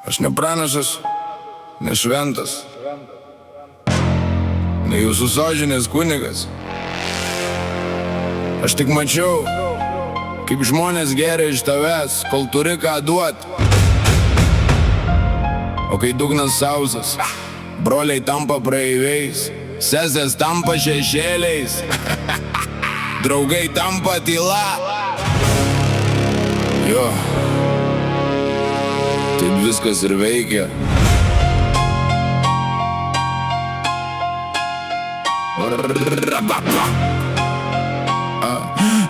Aš ne pranašas, ne šventas, ne jūsų sąžinės kunigas. Aš tik mačiau, kaip žmonės geria iš tavęs, kol turi ką duot. O kai dugnas sausas, broliai tampa praeiviais, sesės tampa šešėliais, draugai tampa tyla. Jo, taip viskas ir veikia.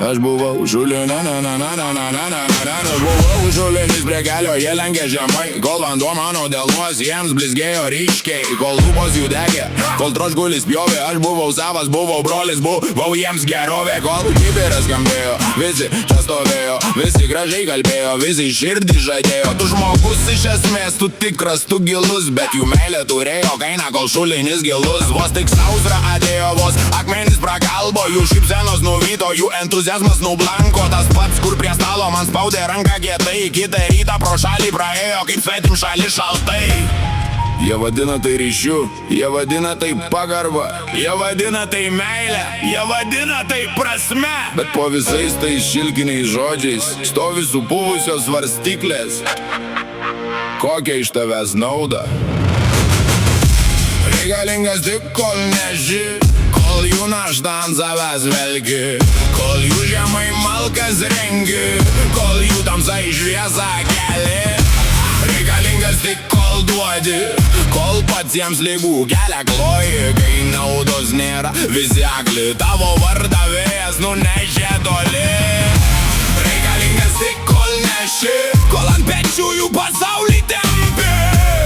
Aš buvau žulė, aš buvau žulėnis prie kelio, jie lenkė žemai, kol vanduo mano delnuos jiems blizgėjo ryškiai, kol lūpos jų degė, kol troškulis pjovė, aš buvau savas, buvau brolis, buvau jiems gerovė, kol kibiras skambėjo, visi čia stovėjo, visi gražiai kalbėjo, visi širdį žadėjo. Tu žmogus iš esmės, tu tikras, tu gilus, bet jų meilė turėjo kainą, kol šulinis gilus. Vos tik sausra atėjo, vos akmenys prakalbo, jų šypsenos nuvyto, jų entuziazmas nublanko. Tas pats, kur prie stalo man spaudė ranką kietai, kitą rytą pro šalį praėjo, kaip svetim šalį šaltai. Jie vadina tai ryšiu, jie vadina tai pagarba, jie vadina tai meilę, jie vadina tai prasme. Bet po visais tais šilkiniais žodžiais stovi supuvusios svarstyklės. Kokia iš tavęs nauda? Reikalingas tik kol neži, kol jų naštą ant savęs velki, kol jų žemai malkas rengi, kol jų tamsa į šviesą keli. Reikalingas tik kol duodi, kol pats jiems ligų kelią kloji, kai naudos nėra, visi akli, tavo vardą vėjas nunešė toli. Reikalingas tik kol neši, kol ant pečių jų pasaulį tempi.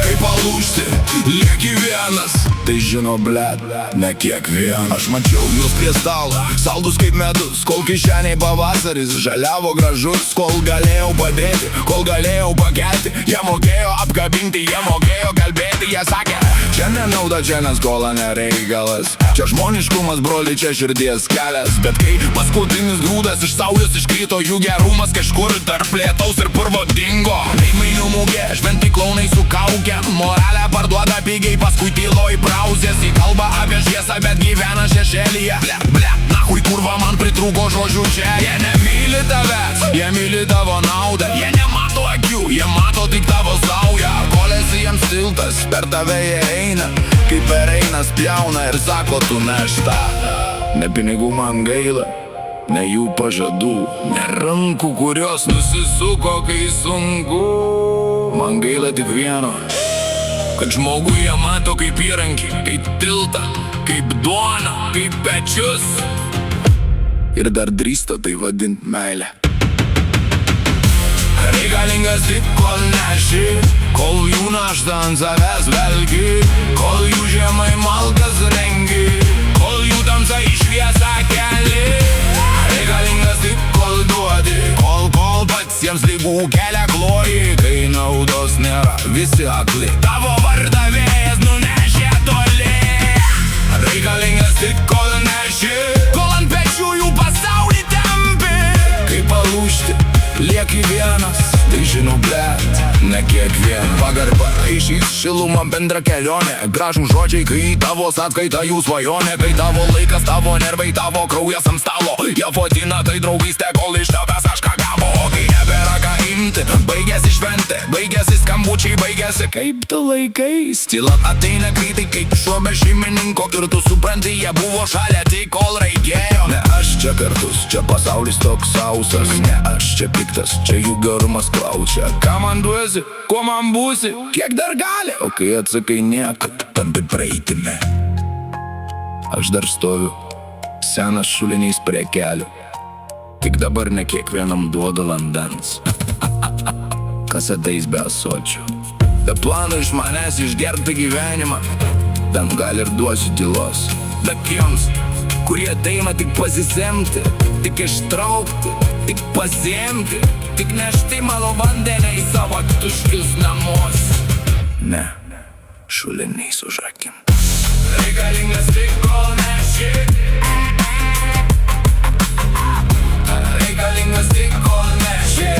Kaip palūžti, lieki vienas, tai žino blet, ne kiekvienas. Aš mačiau jūs prie stalo, saldus kaip medus, kol kišeniai pavasaris žaliavo gražus, kol galėjau padėti, kol galėjau pakelti. Jie mokėjo apkabinti, jie mokėjo kalbėti, jie sakė, čia nenauda, čia neskola, nereikalas, čia žmoniškumas, broli, čia širdies kelias. Bet kai paskutinis grūdas iš saujos iškrito, jų gerumas kažkur tarp lietaus ir purvo dingo. Veidmainių mugė, šventi klaunai su kauke, moralę parduoda pigiai, paskui tyloj brauzės. Į kalbą apie šviesą, bet gyvena šešėlyje. Blet, nachui kurva, man pritrūko žodžių čia. Jie nemyli tavęs, jie myli tavo naudą, jie nemato akių, jie mato tik tavo saują. Kolėsi jiems tiltas, per tave jie eina, kaip per einas pjauna ir sako tu nešta. Ne pinigų man gaila, ne jų pažadų, ne rankų, kurios nusisuko, kai sunku. Man gaila tik vieno, kad žmogų jie mato kaip įrankį, kaip tiltą, kaip duoną, kaip pečius. Ir dar drįsta tai vadint meilę. Reikalingas tik kol neši, kol jų naštą ant savęs velki, kol jų žemai malkas rengi, kol jų tamsa į šviesą keli. Reikalingas tik kol duodi, kol pats jiems ligų kelią kloji, kai naudos nėra, visi akli, tavo vardą vėjas nunešė toli. Reikalingas tik kol neši, kol ant pečių jų pasaulį tempi. Kaip palūžti, lieki vienas, tai žinau blet, ne kiekvienas. Pagarba, ryšys, šiluma, bendra kelionė, gražūs žodžiai, kai tavo sąskaita jų svajonė, kai tavo laikas, tavo nervai, tavo kraujas ant stalo. Jie vadina tai draugystė, kol iš tavęs kažką gavo. O kai nebėra ką imti, baigėsi šventė, baigėsi skambučiai, baigėsi kaip tu laikais. Tyla ateina greitai kaip šuo be šeimininko, ir tu supranti, jie buvo šalia tik kol reikėjo. Ne aš čia kartus, čia pasaulis toks sausas, ne aš čia piktas, čia jų gerumas klausia. Ką man duosi, kuo man būsi, kiek dar gali? O kai atsakai nieko, tampi praeitimi. Aš dar stoviu, senas šulinys prie kelių, tik dabar ne kiekvienam duoda vandens. Kas ateis be ąsočių, be plano iš manęs išgerti gyvenimą, ten gal ir duosiu tylos. Bet tiems, kurie ateina tik pasisemti, tik ištraukti, tik pasiemti, tik nešti mano vandenį į savo tuščius namus. Ne, šuliniais užrakim. Reikalingas tik kol neši, reikalingas tik kol neši,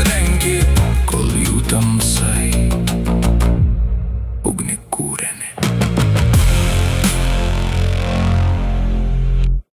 rengi, kol jų tamsai